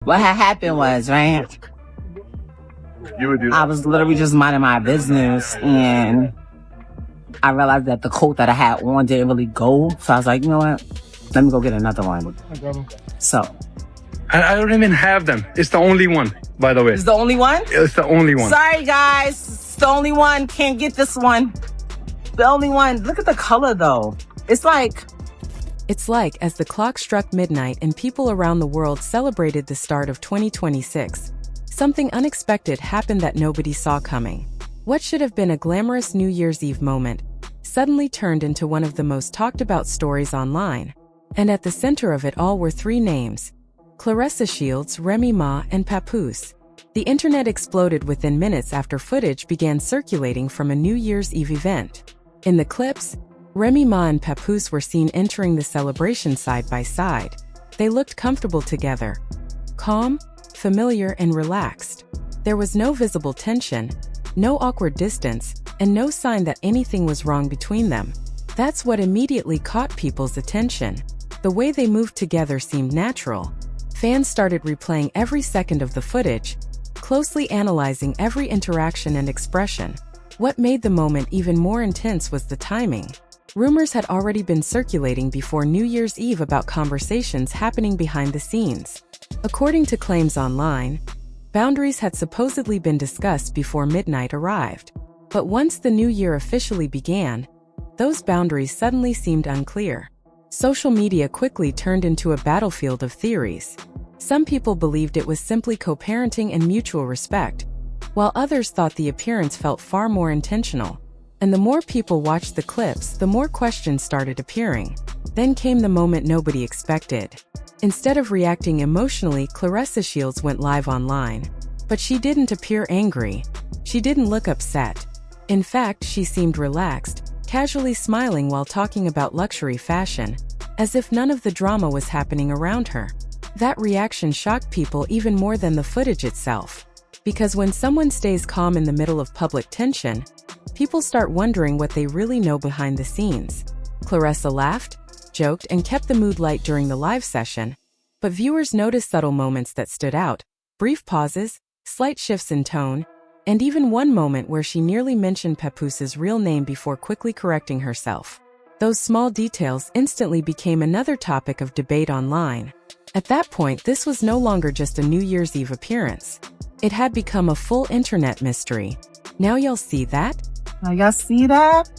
What had happened was, right, I was literally just minding my business, and I realized that the coat that I had on didn't really go. So I was like, you know what? Let me go get another one. So. I don't even have them. It's the only one, by the way. It's the only one? It's the only one. Sorry, guys. It's the only one. Can't get this one. The only one. Look at the color, though. It's like as the clock struck midnight and people around the world celebrated the start of 2026, something unexpected happened that nobody saw coming. What should have been a glamorous New Year's Eve moment suddenly turned into one of the most talked about stories online. And at the center of it all were three names: Claressa Shields, Remy Ma, and Papoose. The internet exploded within minutes after footage began circulating from a New Year's Eve event. In the clips, Remy Ma and Papoose were seen entering the celebration side by side. They looked comfortable together, calm, familiar, and relaxed. There was no visible tension, no awkward distance, and no sign that anything was wrong between them. That's what immediately caught people's attention. The way they moved together seemed natural. Fans started replaying every second of the footage, closely analyzing every interaction and expression. What made the moment even more intense was the timing. Rumors had already been circulating before New Year's Eve about conversations happening behind the scenes. According to claims online, boundaries had supposedly been discussed before midnight arrived. But once the new year officially began, those boundaries suddenly seemed unclear. Social media quickly turned into a battlefield of theories. Some people believed it was simply co-parenting and mutual respect, while others thought the appearance felt far more intentional. And the more people watched the clips, the more questions started appearing. Then came the moment nobody expected. Instead of reacting emotionally, Claressa Shields went live online. But she didn't appear angry. She didn't look upset. In fact, she seemed relaxed, casually smiling while talking about luxury fashion, as if none of the drama was happening around her. That reaction shocked people even more than the footage itself. Because when someone stays calm in the middle of public tension, people start wondering what they really know behind the scenes. Claressa laughed, joked, and kept the mood light during the live session, but viewers noticed subtle moments that stood out: brief pauses, slight shifts in tone, and even one moment where she nearly mentioned Papoose's real name before quickly correcting herself. Those small details instantly became another topic of debate online. At that point, this was no longer just a New Year's Eve appearance. It had become a full internet mystery. Now y'all see that? Now y'all see that?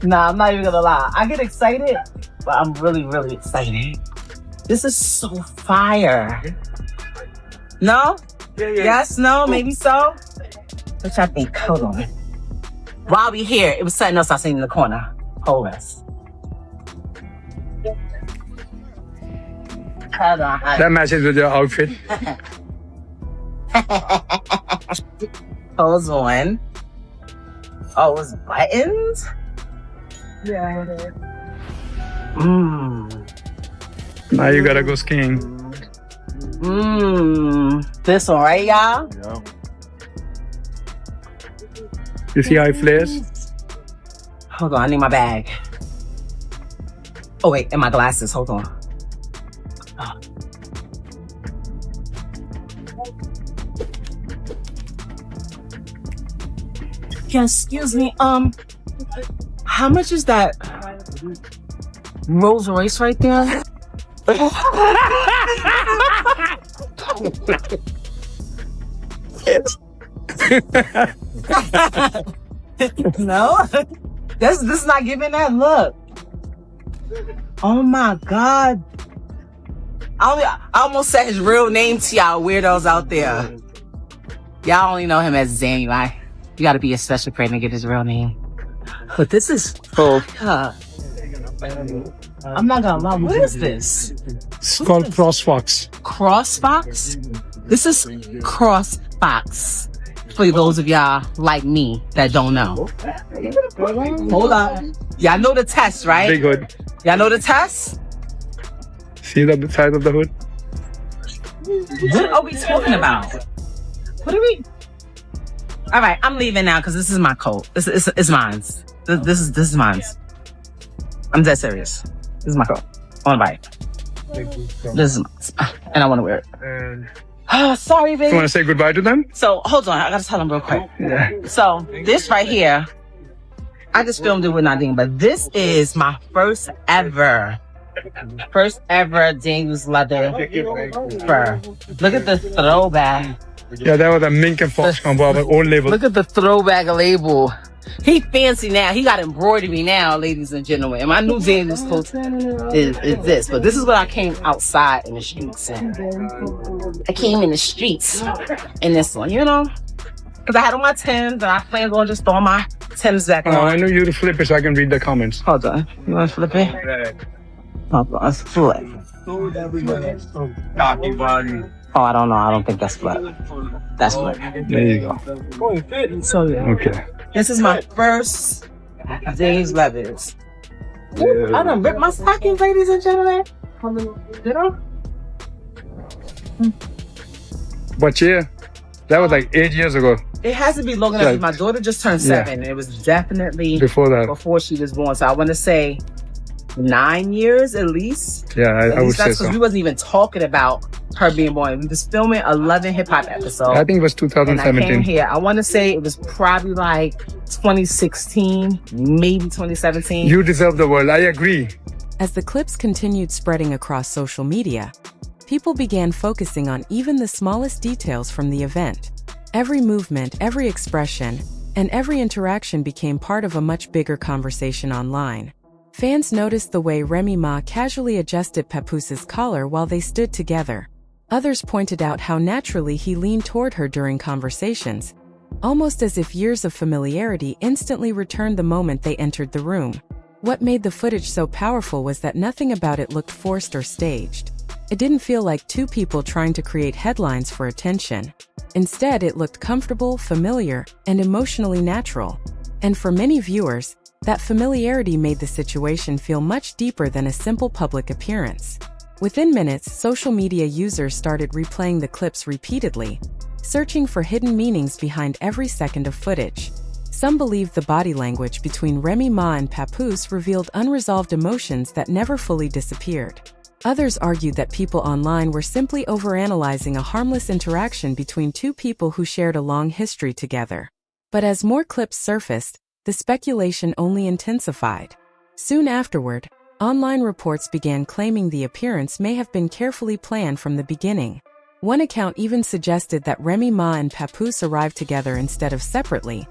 Nah, I'm not even gonna lie. I get excited, but I'm really, really excited. This is so fire. No? Yeah. Yes, no, maybe so? What y'all think? Hold on. While we here, it was something else I seen in the corner. Hold us. Hold on. That matches with your outfit. Hold on. Oh, it was buttons? Yeah, it is. Now you gotta go skiing. This one, right, y'all? Yeah. You see how it flares? Hold on, I need my bag. Oh, wait, and my glasses. Hold on. Oh. Yeah, excuse me. How much is that Rolls Royce right there? No, this is not giving that look. Oh my God! I almost said his real name to y'all weirdos out there. Y'all only know him as Zane, right? You gotta be a special creator to get his real name. But this is I'm not gonna lie. What is this? It's called CrossFox. CrossFox? This is CrossFox. For those of y'all like me that don't know. Hold on. Y'all know the test, right? Big hood. Y'all know the test? See the side of the hood? What are we talking about? What are we? All right, I'm leaving now because this is my coat. It's mine. This is mine. I'm dead serious. This is my coat. On bike. This is and I want to wear it. Sorry, You baby. want to say goodbye to them? So hold on, I gotta tell them real quick. Yeah. So this right here, I just filmed it with Nadine, but this is my first ever Daniels leather fur. Look at the throwback. Yeah, that was a mink and fox combo of an old label. Look at the throwback label. He fancy now. He got embroidery now, ladies and gentlemen. And my new Daniels coat is this. But this is what I came outside in the streets in. I came in the streets in this one, you know? Because I had on my Timbs and I planned on just throwing my Timbs back on. I know you to flip it so I can read the comments. Hold on. You want to flip it? Hold on. It's flip. Oh, I don't know. I don't think that's flip. That's flip. There you go. So, yeah. Okay. This is my first Dave's Leathers. Ooh, I done ripped my stockings, ladies and gentlemen. Did I? What year? That was like 8 years ago. It has to be long enough. My daughter just turned 7. It was definitely before she was born. So I want to say 9 years at least. Yeah, I would say that's so. because we wasn't even talking about her being born. We was filming 11 hip hop episodes. I think it was 2017. And I came here. I want to say it was probably like 2016, maybe 2017. You deserve the world. I agree. As the clips continued spreading across social media, people began focusing on even the smallest details from the event. Every movement, every expression, and every interaction became part of a much bigger conversation online. Fans noticed the way Remy Ma casually adjusted Papoose's collar while they stood together. Others pointed out how naturally he leaned toward her during conversations, almost as if years of familiarity instantly returned the moment they entered the room. What made the footage so powerful was that nothing about it looked forced or staged. It didn't feel like two people trying to create headlines for attention. Instead, it looked comfortable, familiar, and emotionally natural. And for many viewers, that familiarity made the situation feel much deeper than a simple public appearance. Within minutes, social media users started replaying the clips repeatedly, searching for hidden meanings behind every second of footage. Some believed the body language between Remy Ma and Papoose revealed unresolved emotions that never fully disappeared. Others argued that people online were simply overanalyzing a harmless interaction between two people who shared a long history together. But as more clips surfaced, the speculation only intensified. Soon afterward, online reports began claiming the appearance may have been carefully planned from the beginning. One account even suggested that Remy Ma and Papoose arrived together instead of separately,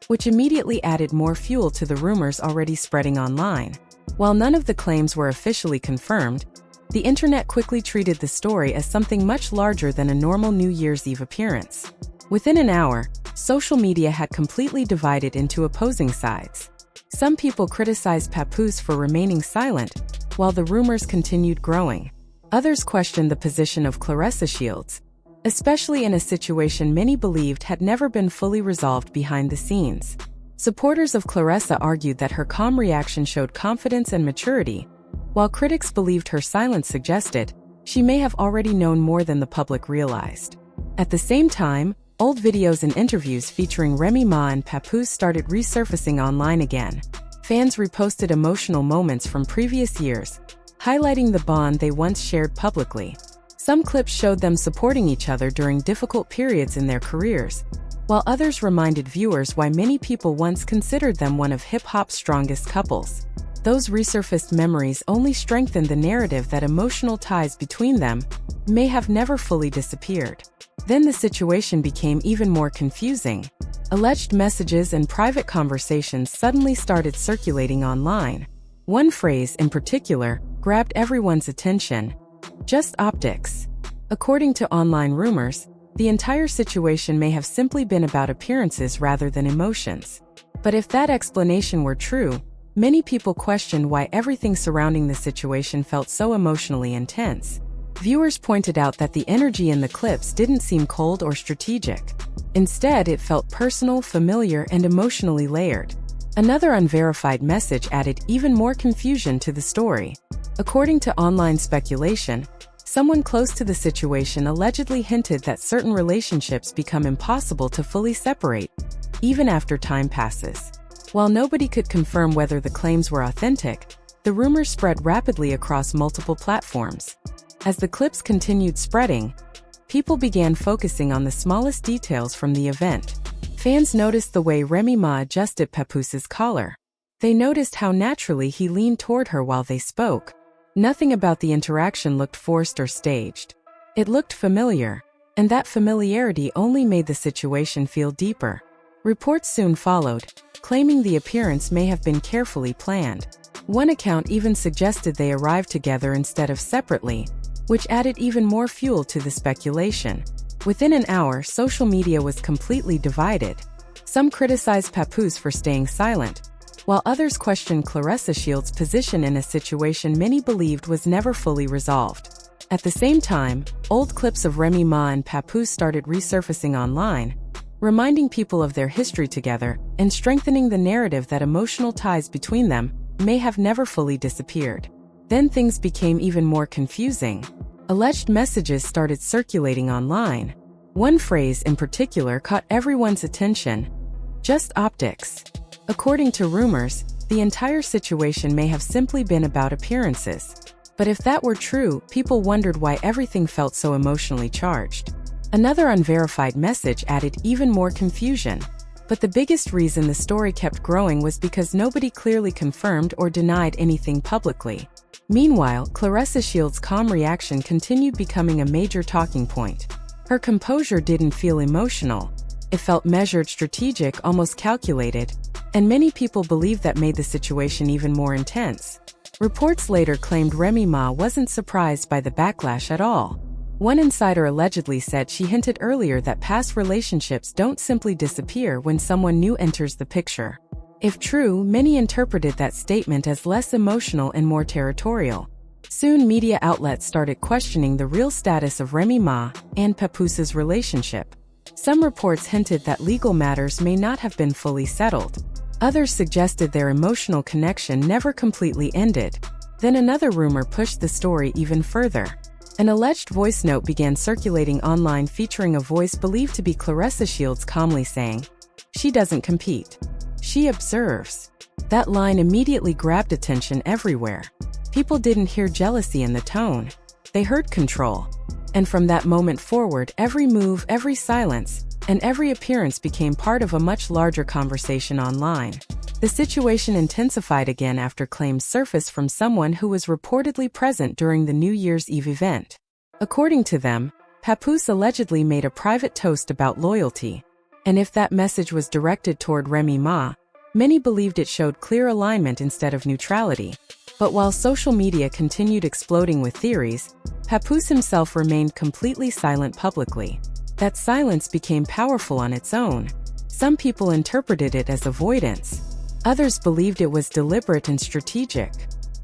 which immediately added more fuel to the rumors already spreading online. While none of the claims were officially confirmed, the internet quickly treated the story as something much larger than a normal New Year's Eve appearance. Within an hour, social media had completely divided into opposing sides. Some people criticized Papoose for remaining silent, while the rumors continued growing. Others questioned the position of Claressa Shields, especially in a situation many believed had never been fully resolved behind the scenes. Supporters of Claressa argued that her calm reaction showed confidence and maturity, while critics believed her silence suggested she may have already known more than the public realized. At the same time, old videos and interviews featuring Remy Ma and Papoose started resurfacing online again. Fans reposted emotional moments from previous years, highlighting the bond they once shared publicly. Some clips showed them supporting each other during difficult periods in their careers, while others reminded viewers why many people once considered them one of hip-hop's strongest couples. Those resurfaced memories only strengthened the narrative that emotional ties between them may have never fully disappeared. Then the situation became even more confusing. Alleged messages and private conversations suddenly started circulating online. One phrase in particular grabbed everyone's attention: just optics. According to online rumors, the entire situation may have simply been about appearances rather than emotions. But if that explanation were true, many people questioned why everything surrounding the situation felt so emotionally intense. Viewers pointed out that the energy in the clips didn't seem cold or strategic. Instead, it felt personal, familiar, and emotionally layered. Another unverified message added even more confusion to the story. According to online speculation, someone close to the situation allegedly hinted that certain relationships become impossible to fully separate, even after time passes. While nobody could confirm whether the claims were authentic, the rumors spread rapidly across multiple platforms. As the clips continued spreading, people began focusing on the smallest details from the event. Fans noticed the way Remy Ma adjusted Papoose's collar. They noticed how naturally he leaned toward her while they spoke. Nothing about the interaction looked forced or staged. It looked familiar, and that familiarity only made the situation feel deeper. Reports soon followed, claiming the appearance may have been carefully planned. One account even suggested they arrived together instead of separately, which added even more fuel to the speculation. Within an hour, social media was completely divided. Some criticized Papoose for staying silent, while others questioned Claressa Shields' position in a situation many believed was never fully resolved. At the same time, old clips of Remy Ma and Papoose started resurfacing online, reminding people of their history together and strengthening the narrative that emotional ties between them may have never fully disappeared. Then things became even more confusing. Alleged messages started circulating online. One phrase in particular caught everyone's attention: "Just optics." According to rumors, the entire situation may have simply been about appearances. But if that were true, people wondered why everything felt so emotionally charged. Another unverified message added even more confusion. But the biggest reason the story kept growing was because nobody clearly confirmed or denied anything publicly. Meanwhile, Claressa Shields' calm reaction continued becoming a major talking point. Her composure didn't feel emotional. It felt measured, strategic, almost calculated, and many people believed that made the situation even more intense. Reports later claimed Remy Ma wasn't surprised by the backlash at all. One insider allegedly said she hinted earlier that past relationships don't simply disappear when someone new enters the picture. If true, many interpreted that statement as less emotional and more territorial. Soon, media outlets started questioning the real status of Remy Ma and Papoose's relationship. Some reports hinted that legal matters may not have been fully settled. Others suggested their emotional connection never completely ended. Then another rumor pushed the story even further. An alleged voice note began circulating online featuring a voice believed to be Claressa Shields calmly saying, "She doesn't compete. She observes." That line immediately grabbed attention everywhere. People didn't hear jealousy in the tone. They heard control. And from that moment forward, every move, every silence, and every appearance became part of a much larger conversation online. The situation intensified again after claims surfaced from someone who was reportedly present during the New Year's Eve event. According to them, Papoose allegedly made a private toast about loyalty. And if that message was directed toward Remy Ma, many believed it showed clear alignment instead of neutrality. But while social media continued exploding with theories, Papoose himself remained completely silent publicly. That silence became powerful on its own. Some people interpreted it as avoidance. Others believed it was deliberate and strategic.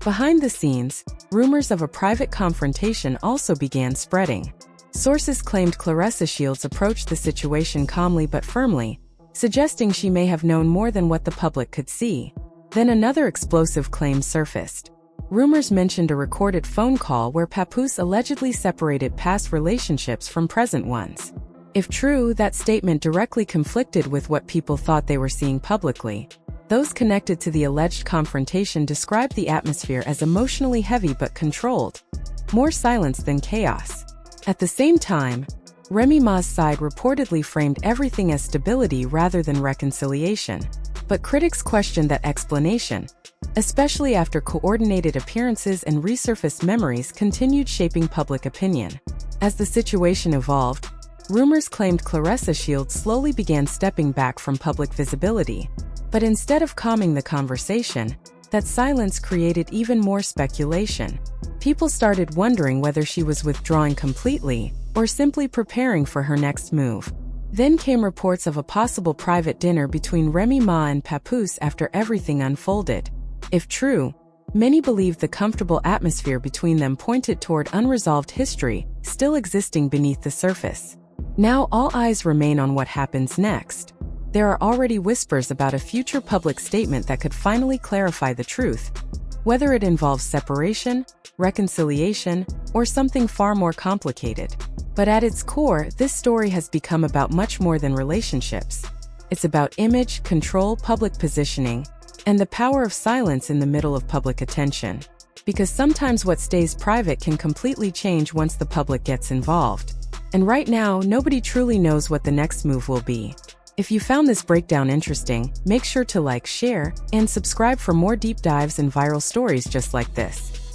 Behind the scenes, rumors of a private confrontation also began spreading. Sources claimed Claressa Shields approached the situation calmly but firmly, suggesting she may have known more than what the public could see. Then another explosive claim surfaced. Rumors mentioned a recorded phone call where Papoose allegedly separated past relationships from present ones. If true, that statement directly conflicted with what people thought they were seeing publicly. Those connected to the alleged confrontation described the atmosphere as emotionally heavy but controlled. More silence than chaos. At the same time, Remy Ma's side reportedly framed everything as stability rather than reconciliation. But critics questioned that explanation, especially after coordinated appearances and resurfaced memories continued shaping public opinion. As the situation evolved, rumors claimed Claressa Shields slowly began stepping back from public visibility. But instead of calming the conversation, that silence created even more speculation. People started wondering whether she was withdrawing completely or simply preparing for her next move. Then came reports of a possible private dinner between Remy Ma and Papoose after everything unfolded. If true, many believed the comfortable atmosphere between them pointed toward unresolved history still existing beneath the surface. Now all eyes remain on what happens next. There are already whispers about a future public statement that could finally clarify the truth, whether it involves separation, reconciliation, or something far more complicated. But at its core, this story has become about much more than relationships. It's about image, control, public positioning, and the power of silence in the middle of public attention. Because sometimes what stays private can completely change once the public gets involved. And right now, nobody truly knows what the next move will be. If you found this breakdown interesting, make sure to like, share, and subscribe for more deep dives and viral stories just like this.